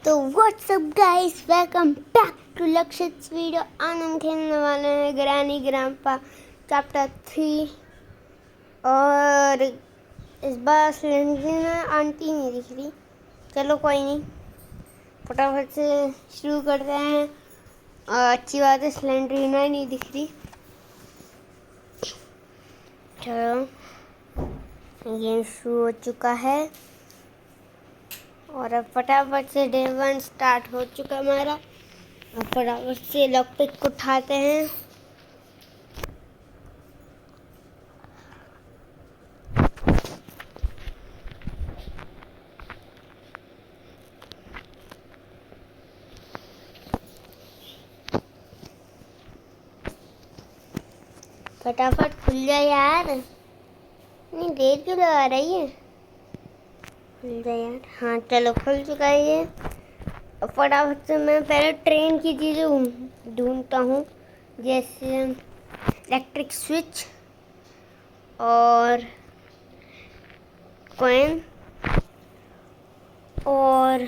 तो what's up guys, welcome back to Lakshit video. आज हम खेलने वाले हैं ग्रैनी ग्रैंपा चैप्टर 3। और इस बार स्लेंडरीना आंटी नहीं दिख रही। चलो कोई नहीं, फटाफट से शुरू करते हैं। और अच्छी बात है, स्लेंडरीना नहीं दिख रही। चलो, गेम शुरू हो चुका है और अब फटाफट से डे 1 स्टार्ट हो चुका हमारा। अब फटाफट से लॉकपिक उठाते हैं। फटाफट खुल जाए यार, नहीं देर क्यों लगा रही है? खुल जाए यार। हाँ चलो, खुल चुका है ये। अब फटाफट से मैं पहले ट्रेन की चीज़ें ढूंढता हूँ, जैसे इलेक्ट्रिक स्विच और कॉइन और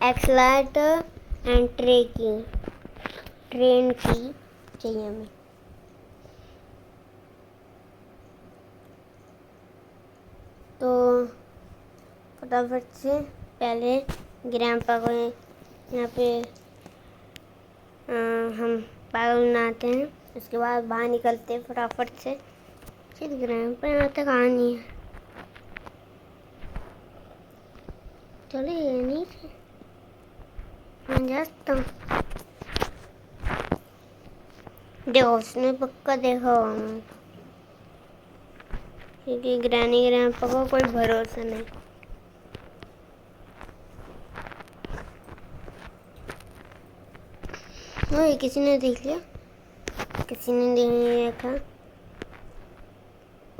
एक्सलेटर एंड ट्रेन की चाहिए हमें। तो फटाफट से पहले ग्रैंपा को यहाँ पे हम पागल बनाते हैं। उसके बाद बाहर निकलते हैं फटाफट से। शायद ग्रैंपा यहाँ तक आ नहीं है। चलो ये नहीं मैं जाता हूँ। देखो, उसने पक्का देखा होगा, क्योंकि ग्रैनी ग्रैंपा को कोई भरोसा नहीं। ओए, किसी ने देख लिया, किसी ने नहीं देखा।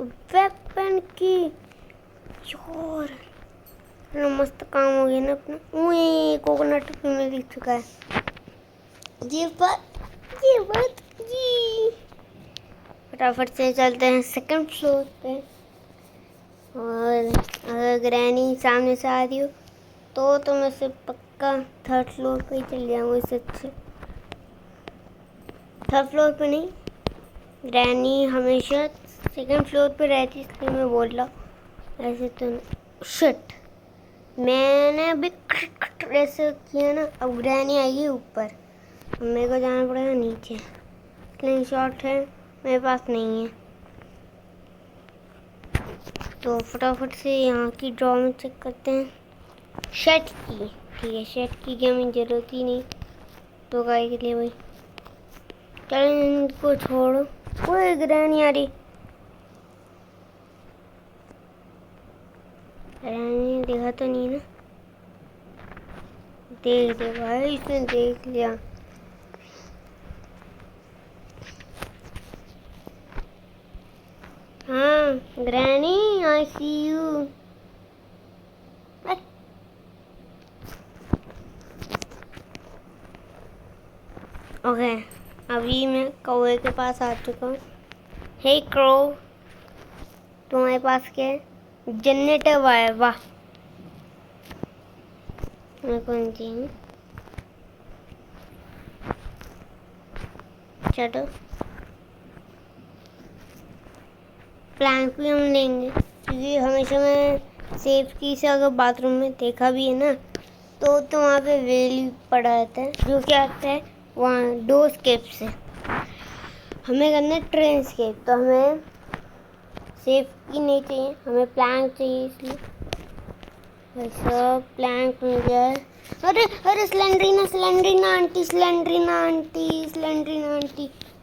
वेपन की चोर, मस्त काम हो गया ना अपना। ओए, कोकोनट भी में दिख चुका है। ये बात जी। फटाफट से चलते हैं सेकंड फ्लोर पे। और अगर ग्रैनी सामने से आ रही हो तो मैं से पक्का थर्ड फ्लोर पे ही चल जाऊँगा। इससे अच्छे थर्ड फ्लोर पे नहीं, ग्रैनी हमेशा सेकंड फ्लोर पे रहती, इसलिए मैं बोल रहा हूँ। ऐसे तो शिट, मैंने अभी ऐसे किया ना। अब ग्रैनी आएगी ऊपर, मेरे को जाना पड़ेगा नीचे। स्लिंग शॉट है मेरे पास नहीं है, तो फटाफट से यहाँ की ड्रॉ में चेक करते हैं। शर्ट की, ठीक है, शर्ट की हमें ज़रूरत ही नहीं, तो गाय के लिए भाई। चलो इनको छोड़ो। कोई ग्रैनी आ रही, ग्रैनी देखा तो नहीं ना? देख दे भाई, इसने देख लिया। हाँ granny, I see you. Okay, अभी मैं कौवे के पास आ चुका हूँ। हे क्रो, तुम्हारे पास क्या है? जनरेटर वायर, वाह। मैं कौन सी हूँ? चलो, प्लैंक भी हम लेंगे, क्योंकि हमेशा मैं सेफ्टी से अगर बाथरूम में देखा भी है ना, तो वहाँ पे वेली पड़ा रहता है, जो क्या आता है वहाँ डोर स्केप से। हमें करना है ट्रेन स्केप, तो हमें सेफ्टी नहीं चाहिए, हमें प्लैंक चाहिए। इसलिए वैसा प्लैंक मिल गया है। अरे स्लेंडरीना आंटी,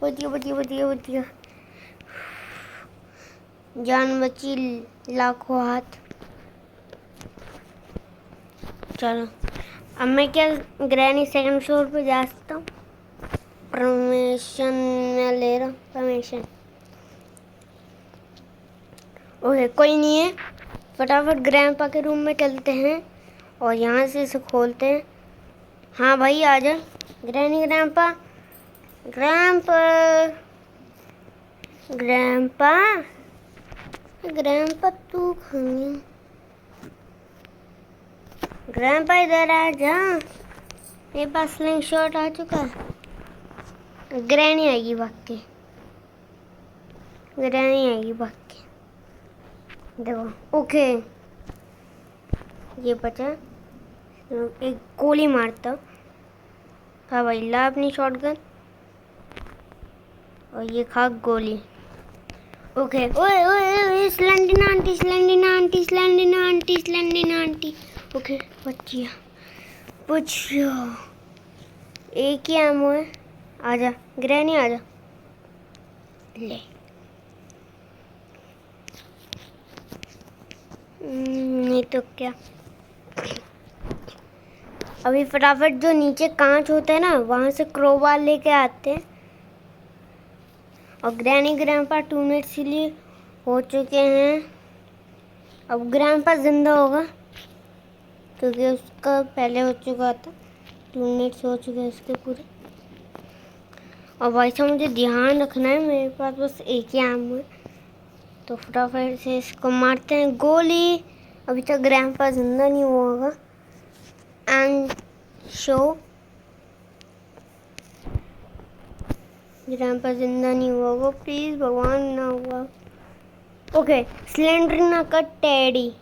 बचिया। जान बची लाखों हाथ। चलो, अब मैं क्या ग्रैनी सेकंड फ्लोर पे जा सकता हूँ? परमिशन मैं ले रहा हूँ, परमिशन। ओके, कोई नहीं है। फटाफट ग्रैंपा के रूम में चलते हैं और यहाँ से इसे खोलते हैं। हाँ भाई, आ जा ग्रैनी ग्रैंपा। ग्रैंपा ग्रैंडपा तू खाएंगे। ग्रैंडपा इधर आ जा, मेरे पास स्लिंग शॉट आ चुका है। ग्रैनी आएगी भाग के, ग्रैनी आएगी भाग के। देखो ओके, ये बचा। एक गोली मारता हूँ। हाँ भाई, ला अपनी शॉटगन और ये खा गोली। ओके, ओए ओए ओए, स्लेंडिना आंटी, स्लेंडिना आंटी, स्लेंडिना आंटी, स्लेंडिना आंटी। ओके, बचिया बचिया, एक ही आमो है। आजा ग्रैनी, आजा ले। नहीं तो क्या। अभी फटाफट जो नीचे कांच होता है ना, वहां से क्रोबार लेके आते हैं। और ग्रैनी ग्रैंडपा 2 मिनट्स के लिए हो चुके हैं। अब ग्रैंडपा जिंदा होगा क्योंकि उसका पहले हो चुका था। 2 मिनट्स हो चुके हैं उसके पूरे। और भाई साहब मुझे ध्यान रखना है, मेरे पास बस एक ही आम है, तो फटाफट से इसको मारते हैं गोली। अभी तक ग्रैंडपा जिंदा नहीं हुआ होगा। एंड शो, ग्रैंडपा जिंदा नहीं हुआ होगा, प्लीज भगवान ना हुआ। ओके, स्लेंडरिना का टेडी।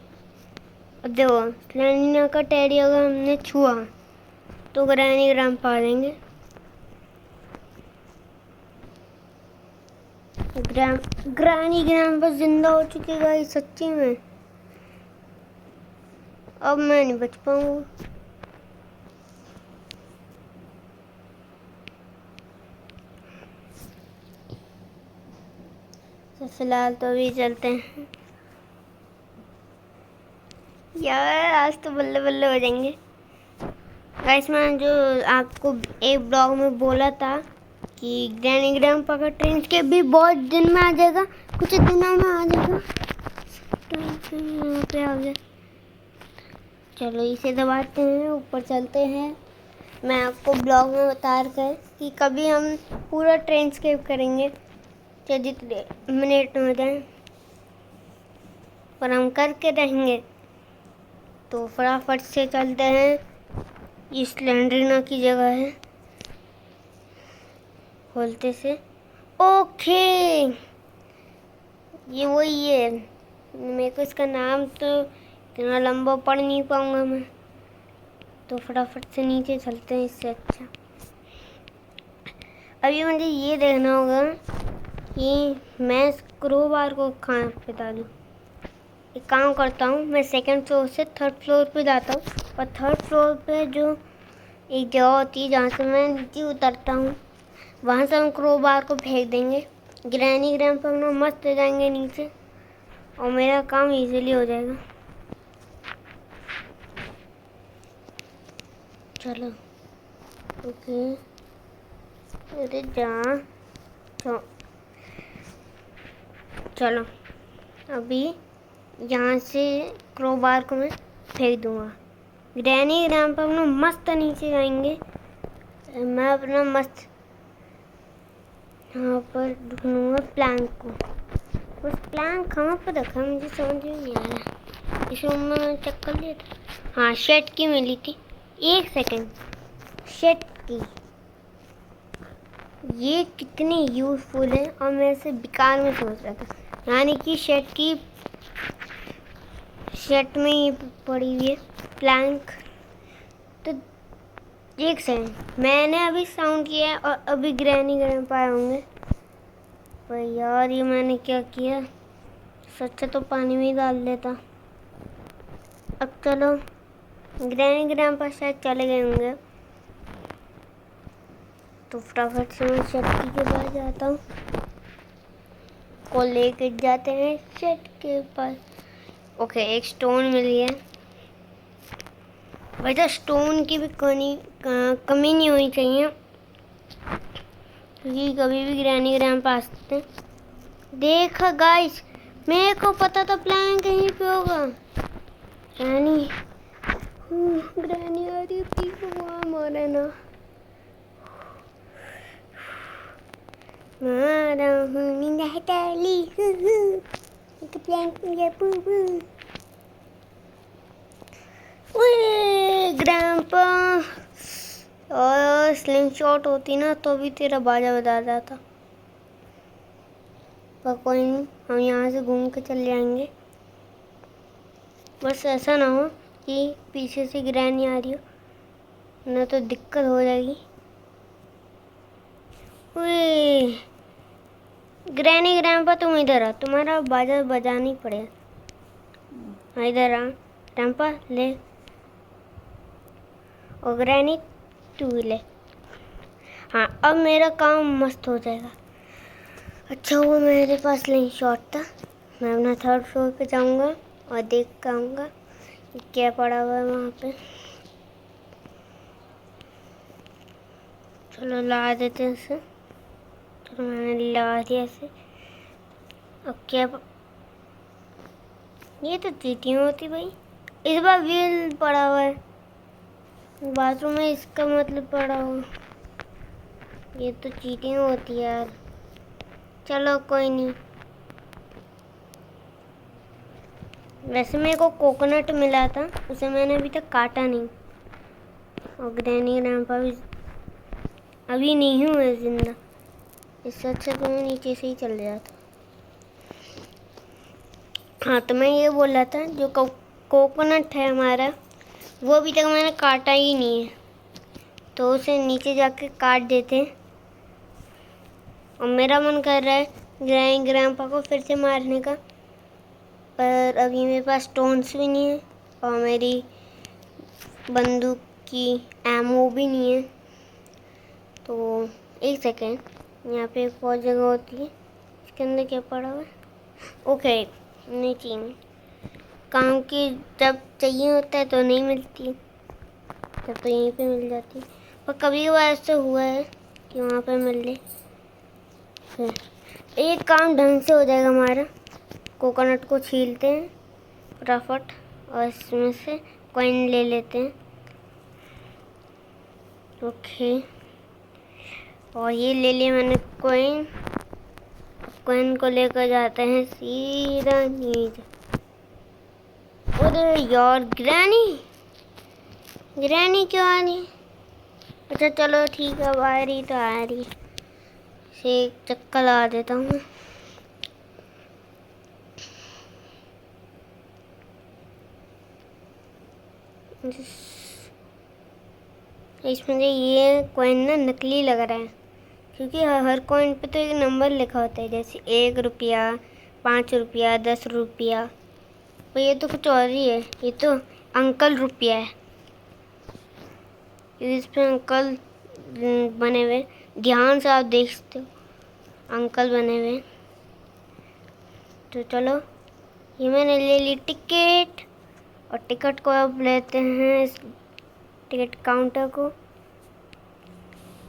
देखो स्लेंडरिना का टेडी अगर हमने छुआ तो ग्रैनी ग्रैंडपा आ जाएंगे। ग्रैनी ग्रैंडपा जिंदा हो चुके गाइस सच्ची में। अब मैं नहीं बच पाऊंगा। तो फिलहाल तो अभी चलते हैं यार, आज तो बल्ले बल्ले हो जाएंगे गाइस। मैं जो आपको एक ब्लॉग में बोला था कि ग्रैनी ग्रैंडपा का ट्रेन के भी बहुत दिन में आ जाएगा, कुछ दिनों में आ जाएगा। यहाँ पे आ गया, चलो इसे दबाते हैं, ऊपर चलते हैं। मैं आपको ब्लॉग में बता रखा है कि कभी हम पूरा ट्रेन स्केप करेंगे, चाहे जितने मिनट हो जाए, पर हम करके रहेंगे। तो फटाफट से चलते हैं। ये स्लेंडरिना की जगह है, खोलते से। ओके, ये वही है। मेरे को इसका नाम तो इतना लंबा पढ़ नहीं पाऊंगा मैं, तो फटाफट से नीचे चलते हैं। इससे अच्छा अभी मुझे ये देखना होगा कि मैं क्रोबार को कहाँ पे डालूं। एक काम करता हूँ, मैं सेकंड फ्लोर से थर्ड फ्लोर पे जाता हूँ, और थर्ड फ्लोर पे जो एक जगह होती है जहाँ से मैं नीचे उतरता हूँ, वहाँ से हम क्रोबार को फेंक देंगे। ग्रैनी ग्रैंडपा अपना मस्त हो जाएंगे नीचे और मेरा काम इजीली हो जाएगा। चलो ओके, अरे जा चलो अभी यहाँ से क्रोबार को मैं फेंक दूँगा। ग्रैनी ग्रैंडपा अपना मस्त नीचे जाएंगे। मैं अपना मस्त यहाँ पर ढूंढूंगा प्लैंक को। बस प्लैंक कहाँ पर रखा मुझे समझ में नहीं आ रहा। इस रूम में मैंने चेक कर लिया था। हाँ, शेड की मिली थी। एक सेकेंड, शेड की ये कितनी यूज़फुल है और मैं इसे बेकार में सोच रहा था। यानी कि शेड में ही पड़ी हुई है प्लैंक। तो एक सेकंड, मैंने अभी साउंड किया है और अभी ग्रैनी ग्रैंडपा आए होंगे। पर यार ये मैंने क्या किया, सच्चा तो पानी में ही डाल देता। अब चलो, ग्रैनी ग्रैंडपा शायद चले गए होंगे, तो फटाफट से मैं शक्ति के पास जाता हूँ, को लेके जाते हैं शेड के पास। ओके, एक स्टोन मिली है। वैसे स्टोन की भी कमी नहीं होनी चाहिए, क्योंकि कभी भी ग्रैनी ग्रैंडपा आ सकते हैं। देखा गाइस, मेरे को पता था प्लान कहीं पे होगा। ग्रैनी आ रही है, प्लीज भगवान मारे ना। मारा हूँ प्रैंक प्रैंक ये बूबू। ओए ग्रैंपा, और स्लिंग शॉट होती ना तो भी तेरा बाजा बजा जाता। पर कोई नहीं, हम यहाँ से घूम के चले जाएंगे। बस ऐसा ना हो कि पीछे से ग्रैनी आ रही हो, ना तो दिक्कत हो जाएगी। ओए ग्रैनी ग्रैंपा तुम इधर आ, तुम्हारा बाजा बजाना ही पड़ेगा। इधर आ ग्रैंपा, ले। और ग्रैनी तू ले। हाँ अब मेरा काम मस्त हो जाएगा। अच्छा वो मेरे पास स्लिंग शॉट था। मैं अपना 3rd फ्लोर पे जाऊंगा और देख के आऊँगा क्या पड़ा हुआ है वहाँ पे। चलो ला देते हैं इसे। चलो मैंने ला दिया इसे। अब क्या ये तो चीटिंग होती भाई। इस बार व्हील पड़ा हुआ है बाथरूम में, इसका मतलब पड़ा हुआ। ये तो चीटिंग होती है यार। चलो कोई नहीं। वैसे मेरे को कोकोनट मिला था, उसे मैंने अभी तक काटा नहीं। और ग्रैनी ग्रैंपा भी अभी नहीं हूँ मैं जिंदा, इससे अच्छा तो मैं नीचे से ही चल जाता। हाँ तो मैं ये बोल रहा था, जो कोकोनट है हमारा, वो अभी तक मैंने काटा ही नहीं है, तो उसे नीचे जाके काट देते हैं। और मेरा मन कर रहा है ग्रैनी ग्रैंपा को फिर से मारने का, पर अभी मेरे पास स्टोन्स भी नहीं है और मेरी बंदूक की एमो भी नहीं है। तो एक सेकेंड, यहाँ पे एक और जगह होती है, इसके अंदर क्या पड़ा हुआ है? ओके नहीं चाहिए, काम की जब चाहिए होता है तो नहीं मिलती, तब तो यहीं पे मिल जाती है। पर कभी कभार ऐसा हुआ है कि वहाँ पे मिल ले। फिर एक काम ढंग से हो जाएगा हमारा। कोकोनट को छीलते हैं फटाफट और इसमें से कॉइन ले लेते हैं। ओके और ये ले लिया मैंने कॉइन। कॉइन को लेकर जाते हैं सीधा नीचे। अरे यार ग्रैनी क्यों आ रही? अच्छा चलो ठीक है, अब आ रही तो आ रही। से एक चक्कर लगा देता हूँ। इसमें ये कॉइन ना नकली लग रहा है, क्योंकि हर कॉइन पे तो एक नंबर लिखा होता है, जैसे 1 रुपया, 5 रुपया, 10 रुपया। पर ये तो कुछ और ही है, ये तो अंकल रुपया है। इस पे अंकल बने हुए, ध्यान से आप देख सकते हो अंकल बने हुए। तो चलो ये मैंने ले ली टिकट, और टिकट को अब लेते हैं इस टिकट काउंटर को।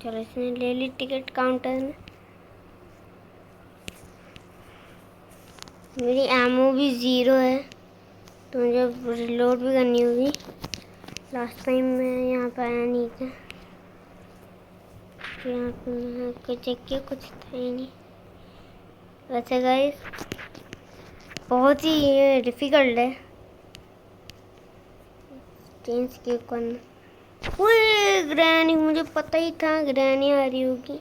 चलो इसने ले ली टिकट काउंटर ने। मेरी एमओ भी 0 है, तो मुझे रिलोड भी करनी होगी। लास्ट टाइम मैं यहाँ पर आया नहीं था, यहाँ पे चेक किया, कुछ था ही नहीं। वैसे गाइस बहुत ही ये डिफ़िकल्ट है चेंज के करना। ओए ग्रैनी, मुझे पता ही था ग्रैनी आ रही होगी।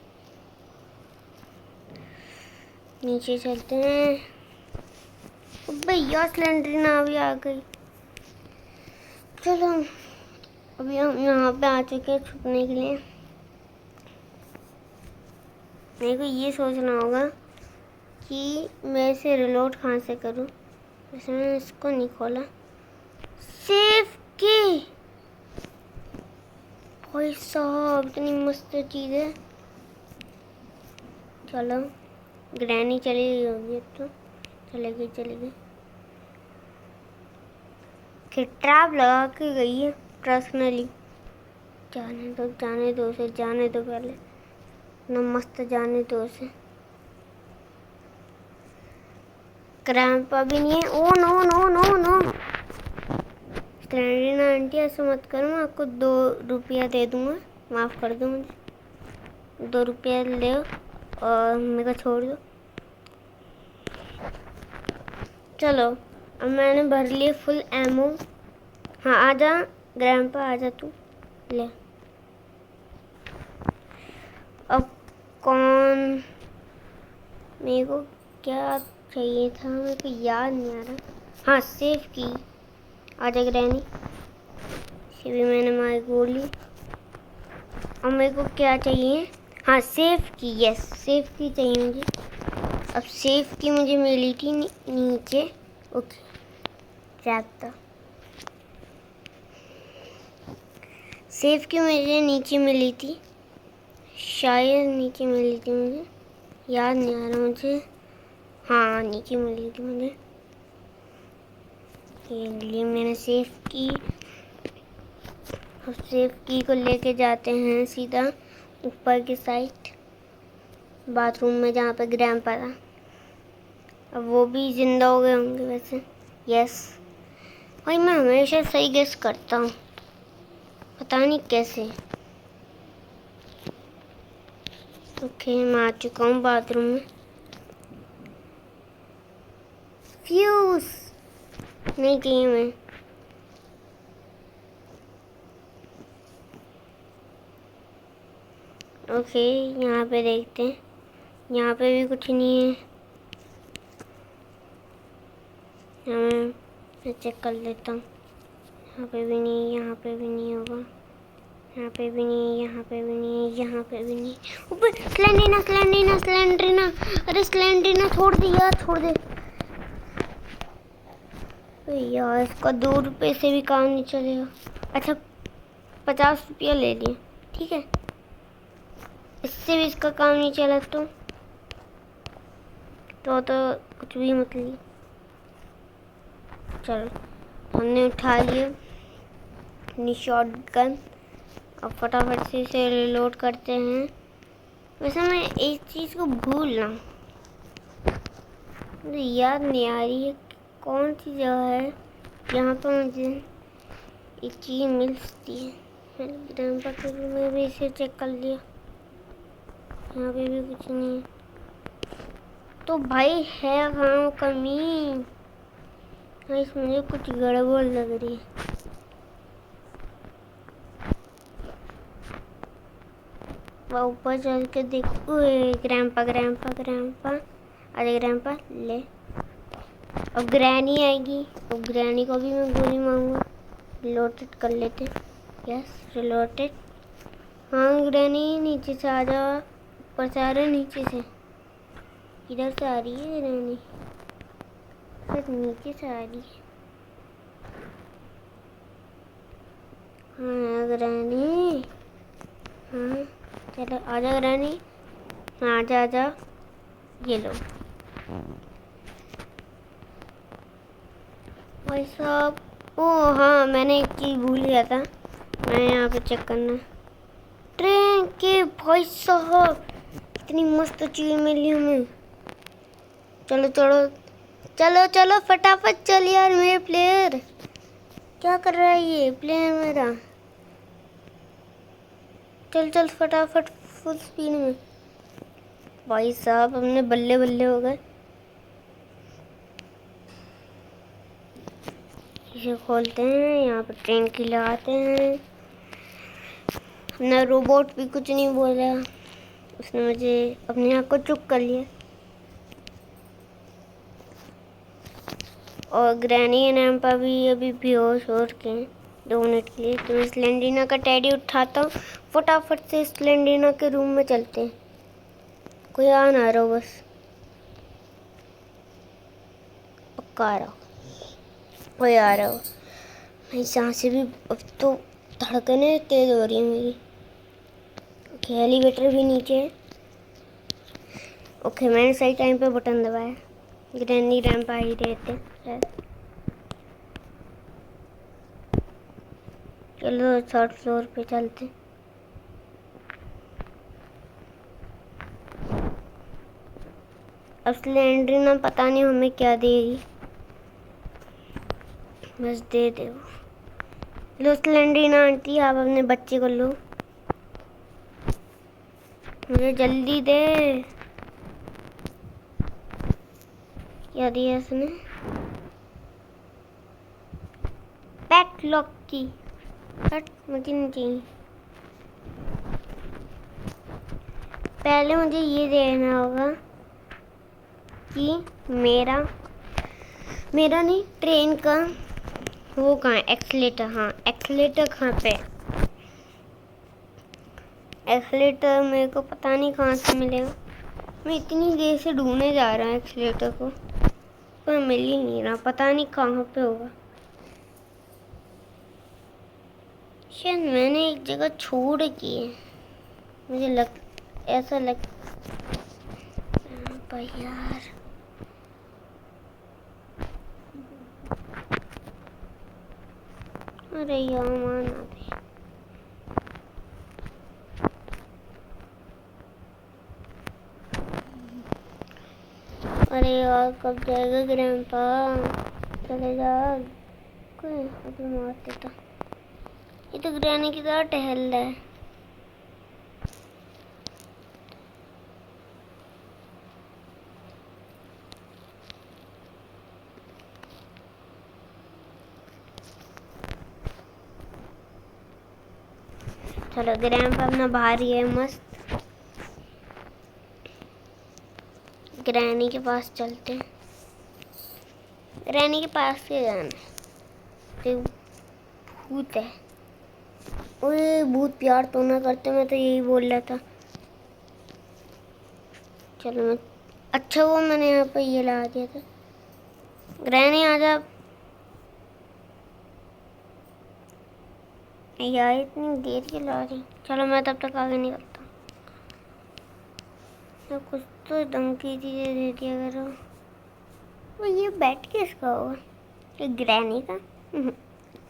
नीचे चलते हैं। भैया स्लेंडरना भी आ गई। चलो अभी हम यहाँ पे आ चुके हैं छुपने के लिए। मेरे को ये सोचना होगा कि मैं इसे रिलोड कहाँ से करूँ। वैसे मैंने इसको नहीं खोला। सेफ की भाई साहब, इतनी मस्त चीज़ है। चलो ग्रैनी चली गई होगी, तो चलेगी कि ट्रैप लगा के गई है पर्सनली। जाने दो उसे, जाने दो पहले ना, मस्त जाने दो उसे। क्रैम्पा भी नहीं है। Oh no no no no standard aunty, ऐसा मत करो, मैं आपको 2 रुपया दे दूँगा, माफ़ कर दो मुझे। 2 रुपया ले और मेरे को छोड़ दो। चलो अब मैंने भर लिए फुल एमो। हाँ आजा ग्रैंडपा, आजा तू ले। अब कौन, मेरे को क्या चाहिए था, मेरे को याद नहीं आ रहा। हाँ सेफ की, आजा ग्रैनी। इसे भी मैंने मार बोली। अब मेरे को क्या चाहिए, हाँ सेफ की, यस सेफ की चाहिए मुझे। अब सेफ की मुझे मिली थी नीचे। ओके जाता, सेफ की मुझे नीचे मिली थी, शायद नीचे मिली थी मुझे, याद नहीं आ रहा मुझे। हाँ नीचे मिली थी मुझे, ये लिए मैंने सेफ की। अब सेफ की को लेके जाते हैं सीधा ऊपर की साइड, बाथरूम में जहाँ पे ग्रैंडपा था। अब वो भी जिंदा हो गए होंगे वैसे। यस भाई मैं हमेशा सही गेस करता हूँ, पता नहीं कैसे। ओके मैं आ चुका हूँ बाथरूम में। फ्यूज नहीं चाहिए मैं। ओके यहाँ पे देखते हैं, यहाँ पे भी कुछ नहीं है। मैं चेक कर लेता हूँ, यहाँ पे भी नहीं, यहाँ पे भी नहीं होगा, यहाँ पे भी नहीं, यहाँ पे भी नहीं, यहाँ पे भी नहीं। ऊपर स्लेंडरीना स्लेंडरीना स्लेंडरीना, अरे स्लेंडरीना छोड़ दे यार, छोड़ दे यार, इसका 2 रुपये से भी काम नहीं चलेगा। अच्छा 50 रुपया ले लिए, ठीक है, इससे भी इसका काम नहीं चला तो कुछ भी मत ली। चलो हमने उठा लिया अपनी शॉटगन, अब फटाफट से इसे रिलोड करते हैं। वैसे मैं एक चीज़ को भूल रहा हूँ, मुझे याद नहीं आ रही है कौन सी जगह है यहाँ पर मुझे एक चीज़ मिल सकती है। मैंने ग्रैंडपा के रूम में भी इसे चेक कर लिया, यहाँ पे भी कुछ नहीं है। तो भाई है कहाँ कमी, मुझे कुछ गड़बड़ लग रही है। वह ऊपर चल के देखो, ग्रैंडपा ग्रैंडपा ग्रैंडपा, अरे ग्रैंडपा ले। अब ग्रैनी आएगी, तो ग्रैनी को भी मैं गोली मारूंगा। रिलोटेड कर लेते, यस रिलोटेड। हाँ ग्रैनी नीचे से आ जा, ऊपर से आ रहे नीचे से, इधर से आ रही है ग्रैनी, फिर नीचे से आ रही है। हाँ ग्रैनी, हाँ चलो आजा ग्रैनी, हाँ आजा आजा, ये लो भाई साहब। ओ हाँ मैंने एक चीज़ भूल गया था, मैं यहाँ पे चेक करना। ट्रेन के भाई साहब इतनी मस्त चीज़ मिली हमें। चलो चलो चलो चलो फटाफट चल यार, मेरे प्लेयर क्या कर रहा है ये प्लेयर मेरा। चल चल फटाफट फुल स्पीड में। भाई साहब हमने बल्ले बल्ले हो गए। इसे खोलते हैं, यहाँ पर ट्रेन की लगाते हैं। अपना रोबोट भी कुछ नहीं बोला, उसने मुझे अपने आप को चुप कर लिया। और ग्रैनी एंड एम्पा भी अभी बेहोश हो के 2 मिनट के लिए। तो मैं स्लेंडरीना का टेडी उठाता हूँ, फटाफट से स्लेंडरीना के रूम में चलते हैं। कोई आ ना रहा हो बस, पक्का आ रहा हो, कोई आ रहा हो। मेरी सांसें भी अब तो धड़कने तेज हो रही है मेरी। ओके एलिवेटर भी नीचे है। ओके मैंने सही टाइम पे बटन दबाया, ग्रैनी रैंप आ ही रहे थे शायद। चलो 3rd फ्लोर पे चलते। अब स्लेंडरीना पता नहीं हमें क्या देगी, बस दे दे वो। लो स्लेंडरीना आंटी आप अपने बच्चे को लो, मुझे जल्दी दे। क्या दिया इसने, पैट लॉक की हट, मुझे नहीं चाहिए। पहले मुझे ये देखना होगा कि मेरा नहीं, ट्रेन का वो कहाँ है, एक्सीलेटर। हाँ, एक्सीलेटर कहाँ पे? एक्सीलेटर मेरे को पता नहीं कहाँ से मिलेगा। मैं इतनी देर से ढूंढने जा रहा हूँ एक्सीलेटर को, पर मिल ही नहीं रहा। पता नहीं कहाँ पे होगा। शायद मैंने एक जगह छोड़ की है, मुझे ऐसा लग यार। अरे यार माना भी। अरे यार कब जाएगा ग्रैंडपा? चले जा, कोई अभी मार देता। ये तो ग्रैनी की तरह टहल रहा है। चलो ग्रैंडपा अपना बाहर ही है मस्त। ग्रैनी के पास चलते हैं। ग्रैनी के पास से जाना है, भूत है। ओए भूत प्यार तो ना करते, मैं तो यही बोल रहा था। चलो मैं, अच्छा वो मैंने यहाँ पर ये लगा दिया था। ग्रैनी आजा यार, इतनी देर की ला रही। चलो मैं तब तक आगे निकलता हूँ। तो कुछ तो ढंग की चीज़ें दे दिया करो। वो ये बैट किसका होगा? ये ग्रैनी का?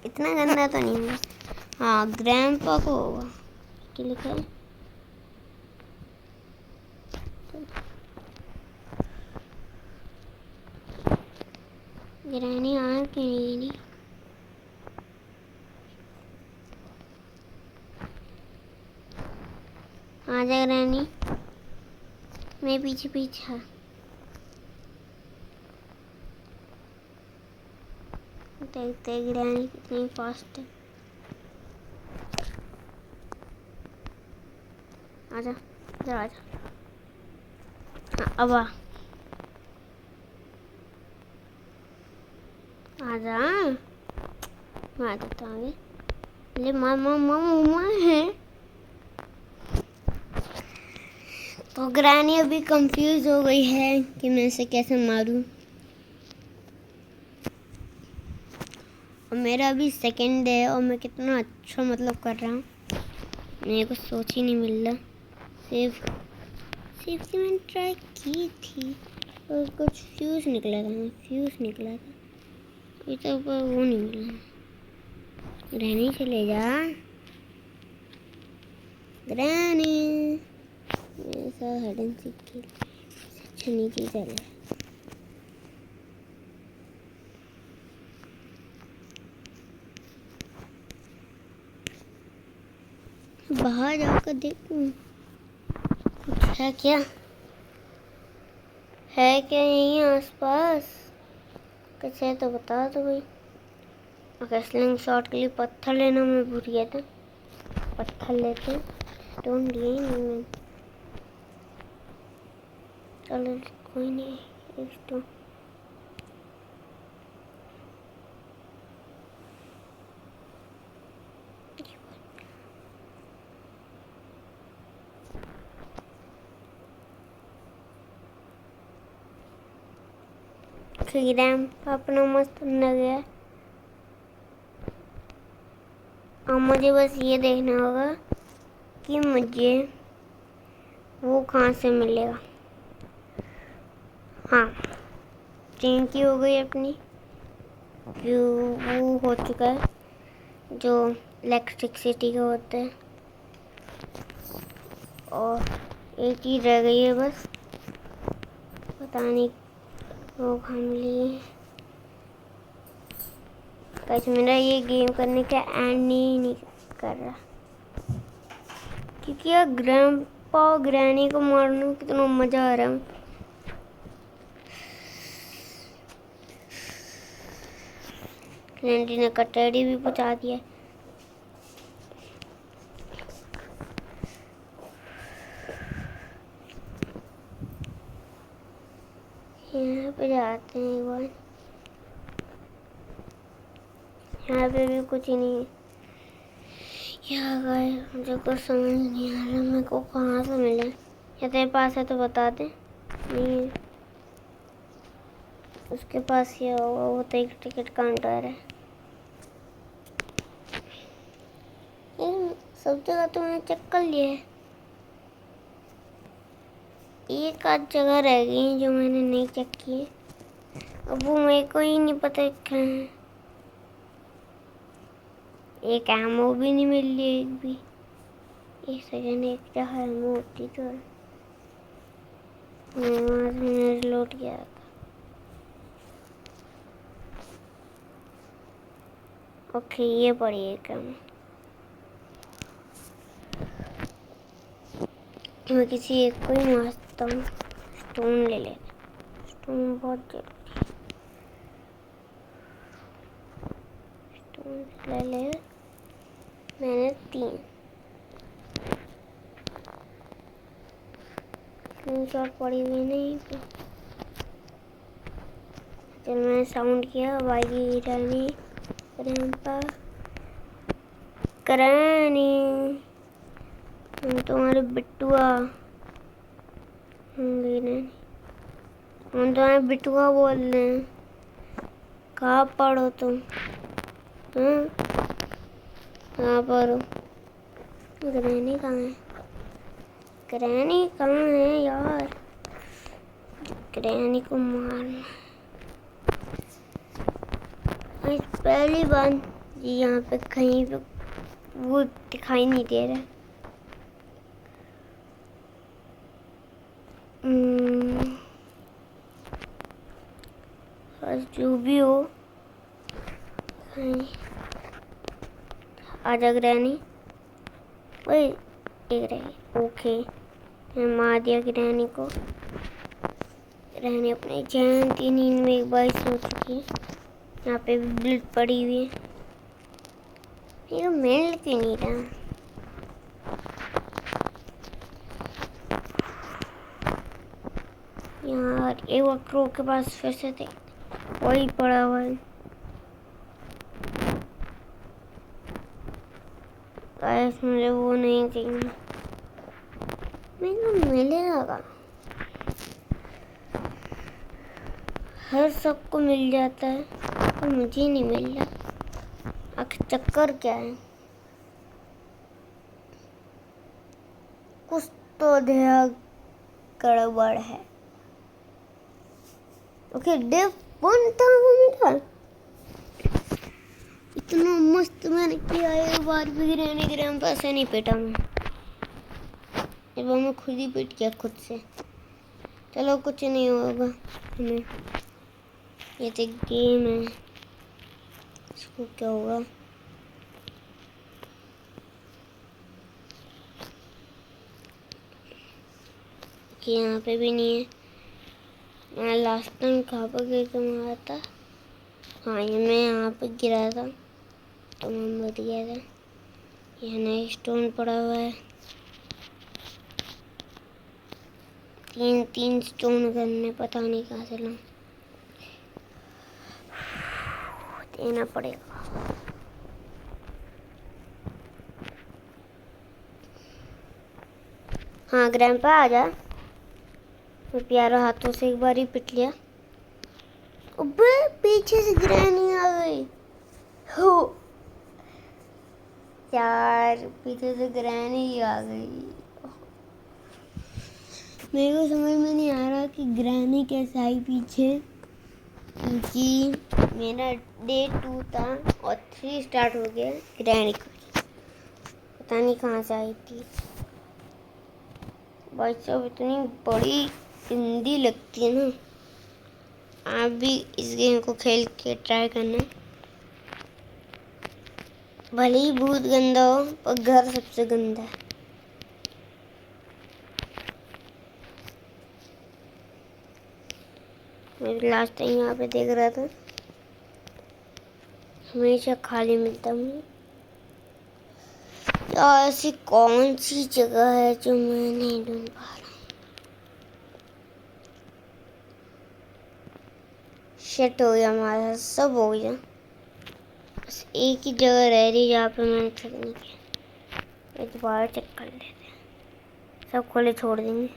इतना गंदा तो नहीं होगा। हाँ ग्रैंडपा को होगा, क्या लिखा है? ग्रैनी आ क्यों नहीं? आ जा ग्रैनी, मैं पीछे पीछे। देखते ग्रैनी कितनी फास्ट है। आजा इधर आजा। हाँ अब आजा, मार देता आगे। ले मामा है। तो ग्रैनी अभी कंफ्यूज हो गई है कि मैं इसे कैसे मारूं। और मेरा अभी सेकंड है और मैं कितना अच्छा मतलब कर रहा हूँ, मेरे को सोच ही नहीं मिल रहा। सेफ की मैंने ट्राई की थी और कुछ फ्यूज़ निकला था। अभी तक वो नहीं मिला। ग्रैनी चले जा, ग्रैनी ऐसा हडन सीख के अच्छा नीचे चले। बाहर जाकर देखूं कुछ है क्या? है क्या यहीं आसपास? कुछ है तो बता दो भाई। अगर स्लिंग शॉट के लिए पत्थर लेना मैं भूल गया था। पत्थर लेते, स्टोन लिए ही नहीं मैं। चलो कोई नहीं, एक स्टोन। रैम्प अपना मस्त अंदर गया। और मुझे बस ये देखना होगा कि मुझे वो कहाँ से मिलेगा। हाँ ट्रेन की हो गई अपनी, वो हो चुका है जो इलेक्ट्रिसिटी का होता है। और एक चीज़ रह गई है बस, पता नहीं वो कहाँ मिली। कैसे मेरा ये गेम करने का एंड नहीं कर रहा, क्योंकि यार ग्रैंडपा ग्रैनी को मारने कितना मज़ा आ रहा है। क्लेंटी ने कटोरी भी पहुंचा दिया। यहाँ पे जाते हैं एक बार। यहाँ पे भी कुछ नहीं है। यहाँ गए, मुझे कुछ समझ नहीं आ रहा मेरे को कहाँ से मिले। या तेरे पास है तो बता दे। नहीं है, उसके पास ही होगा, वो तो एक टिकट काउंटर है। सब जगह तो मैंने चेक कर लिया है, एक आध जगह रह गई है जो मैंने नहीं चेक की है। अब वो मेरे को ही नहीं पता कहाँ है। एक एमओ भी नहीं मिल रही एक भी। एक सेकंड, एक जगह एमओ होती तो है। मैं वहाँ से रिलोड किया था। ओके, ये पड़ी एक एमओ। मैं किसी एक को ही मारता हूँ। स्टोन ले ले, स्टोन बहुत जरूरी। स्टोन ले ले, मैंने 3 शॉट पड़ी हुई नहीं पे। चल मैंने साउंड किया, बाई रानी ग्रैंपा करानी, तुम्हारे बिट्टुआ हम तुम्हारे बिट्टुआ बोल रहे हैं। कहाँ पढ़ो तुम? कहाँ पढ़ो? ग्रैनी कहाँ है? ग्रैनी कहाँ है यार? ग्रैनी को मारना। पहली बार यहाँ पे कहीं पे वो दिखाई नहीं दे रहा। जो भी हो, आजा ग्रैनी। वही एक रही। ओके, मैं मार दिया ग्रैनी को। ग्रैनी अपने चैन की नींद में एक बार सो चुकी है। यहाँ पे भी ब्लड पड़ी हुई है। ये मिल क्यों नहीं रहा? यार एक क्रो के पास फिर से थे, वही पड़ा हुआ है। गाइस मुझे वो नहीं चाहिए। मेरे को मिलेगा, हर सबको मिल जाता है तो मुझे नहीं मिल रहा। आखिर चक्कर क्या है? कुछ तो ध्यान गड़बड़ है। ओके, डेव 1 था वो मेरा। इतना मस्त मैंने किया एक बार भी रहने के लिए पैसे नहीं पेटा मैं। एक बार मैं खुद ही पिट गया खुद से। चलो कुछ नहीं होगा हमें, ये तो गेम है, इसको क्या होगा? कि यहाँ पे भी नहीं है। मैं लास्ट टाइम कहाँ पर गिर के मारा था? हाँ, ये मैं यहाँ पे गिरा था तो मैं मर गया था। यहाँ नया स्टोन पड़ा हुआ है। 3 स्टोन करने, पता नहीं कहाँ से लाऊं। देना पड़ेगा। हाँ ग्रैंपा आजा। मैं प्यारा हाथों से एक बार ही पिट लिया। अबे पीछे से ग्रैनी आ गई। हो यार, पीछे से ग्रैनी ही आ गई। मेरे को समझ में नहीं आ रहा कि ग्रैनी कैसे आई पीछे, क्योंकि मेरा डे 2 था और 3 स्टार्ट हो गया। ग्रैनी पता नहीं कहाँ से आई थी। भाई साहब इतनी बड़ी गंदी लगती है ना। आप भी इस गेम को खेल के ट्राई करना। भले ही बहुत गंदा हो पर घर सबसे गंदा है। मैं लास्ट टाइम यहाँ पे देख रहा था। हमेशा खाली मिलता है मुझे। यार ऐसी कौन सी जगह है जो मैं नहीं ढूंढ पा रहा हूँ? शिट, हो गया हमारा, सब हो गया। बस एक ही जगह रह रही जहाँ पे मैंने चेक नहीं किया। दोबारा चेक कर लेते हैं, सब खोले छोड़ देंगे।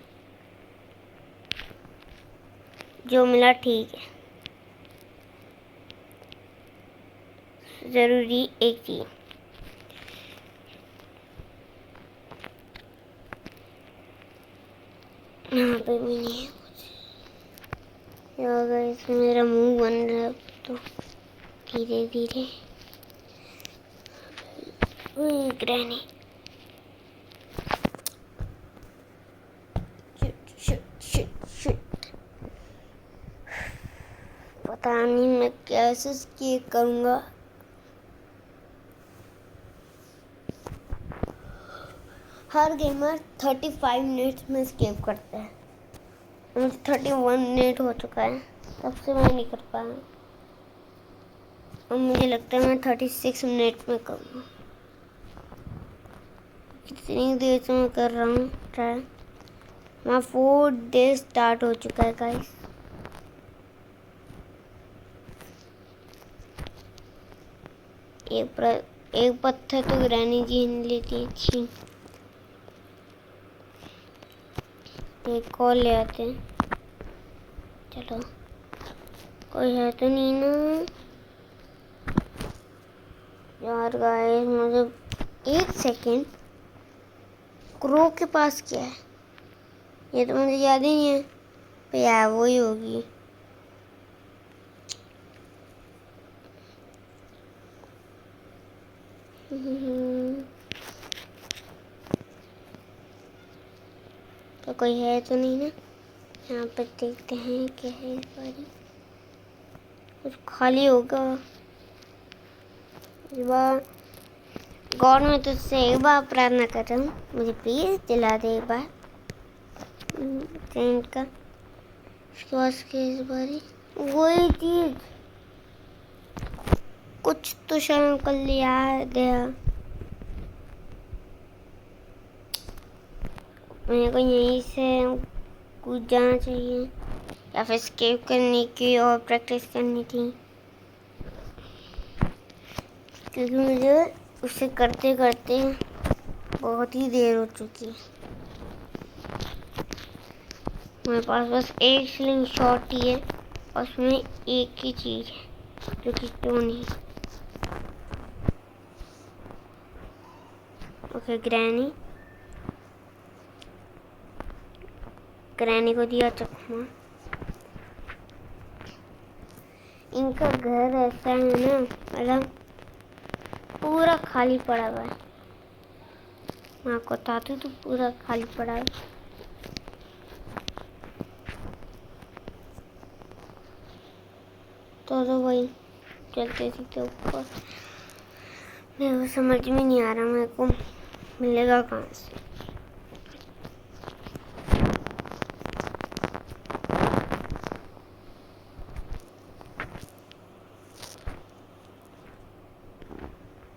जो मिला ठीक है। ज़रूरी एक चीज़, यहाँ पे भी नहीं है कुछ। यार इसमें मेरा मुंह बन रहा है तो धीरे धीरे। ग्रैनी, पता नहीं मैं कैसे स्केप करूँगा। हर गेमर 35 मिनट्स में स्केप करता है। मुझे 31 मिनट हो चुका है, तब से मैं नहीं कर पाया। और मुझे लगता है मैं 36 मिनट में करूँगा। कितनी देर से मैं कर रहा हूँ ट्राई। मैं 4 डेज स्टार्ट हो चुका है गाइस। एक पत्थर तो ग्रैनी जी ने लेती थी। एक और ले आते हैं। चलो, कोई है तो नहीं ना यार। गाइस मुझे एक सेकेंड, क्रो के पास क्या है ये तो मुझे याद ही नहीं है। पे यार वो ही होगी। तो कोई है तो नहीं ना। यहाँ पर देखते हैं क्या है इस बारी। कुछ खाली होगा इस बार। गॉड में तुझसे एक बार प्रार्थना कर रहा हूँ, मुझे प्लीज दिला दे एक बार ट्रेंड का। उसके बाद इस बारी वही चीज कुछ तो शायद कर लिया गया। मेरे को यहीं से कूद जाना चाहिए या फिर स्केप करने की और प्रैक्टिस करनी थी, क्योंकि मुझे उसे करते करते बहुत ही देर हो चुकी है। मेरे पास बस एक स्लिंग शॉट ही है और उसमें एक ही चीज़ है जो कि स्टोन है। ओके, ग्रैनी को दिया चकमा। इनका घर ऐसा है ना, मतलब पूरा खाली पड़ा हुआ है। मैं आपको बताती हूँ तो पूरा खाली पड़ा है। तो वही चलते सीखते ऊपर। मेरे को समझ में नहीं आ रहा मेरे को मिलेगा कहाँ से।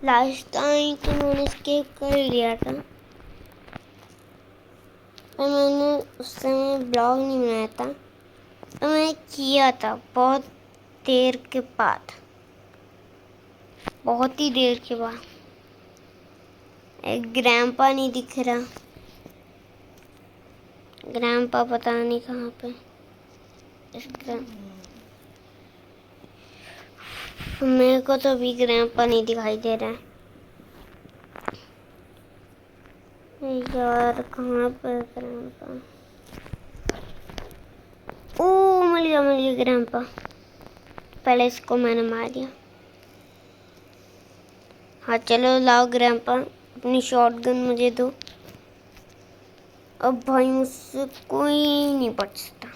लास्ट टाइम तो मैंने स्केप कर लिया था, पर मैंने उस समय ब्लॉग नहीं बनाया था। तो मैंने किया था बहुत देर के बाद, बहुत ही देर के बाद। एक ग्रैंपा नहीं दिख रहा। ग्रैंपा पता नहीं कहाँ पे। मेरे को तो अभी ग्रैंपा नहीं दिखाई दे रहा है यार। कहाँ पे ग्रैंपा? ओ मिल गया ग्रैंपा। पहले इसको मैंने मार दिया। हाँ चलो लाओ ग्रैंपा, अपनी शॉटगन मुझे दो। अब भाई मुझसे कोई नहीं बच सकता।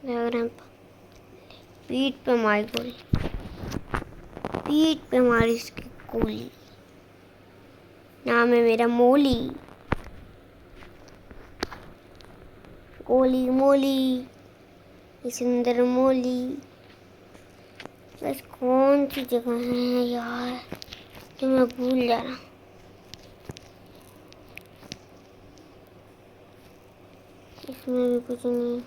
ग्रैंपा पीठ पे मारी गोली, पीठ पे मारी इसकी गोली। नाम है मेरा मोली। गोली मोली, सुंदर मोली। बस कौन सी जगह है यार जो मैं भूल जा रहा हूँ। इसमें भी कुछ नहीं।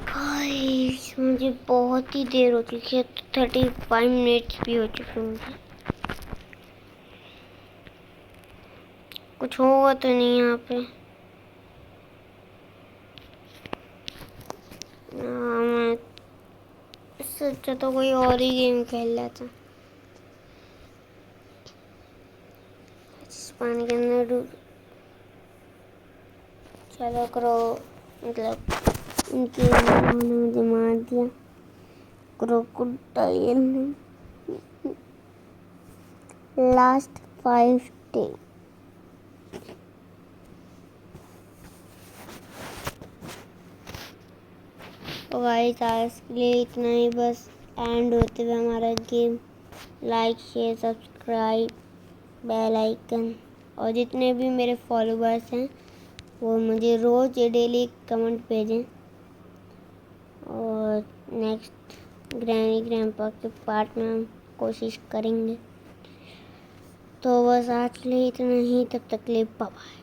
गाइस मुझे बहुत ही देर हो चुकी है, 35 मिनट्स भी हो चुके हैं मुझे। कुछ होगा तो नहीं यहाँ पे। मैं सोचा तो कोई और ही गेम खेल रहा था। पानी के अंदर डूब चलो करो, मतलब इनके उन्होंने मुझे मार दिया। क्रोकोडाइल ने लास्ट 5 डे। तो गाइस आज के लिए इतना ही, बस एंड होते हुए हमारा game. Like share subscribe bell icon, और जितने भी मेरे फॉलोअर्स हैं वो मुझे रोज़ डेली कमेंट भेजें। और नेक्स्ट ग्रैनी ग्रैंपा के पार्ट में हम कोशिश करेंगे। तो बस आज के लिए इतना ही, तब तक के लिए बाय बाय।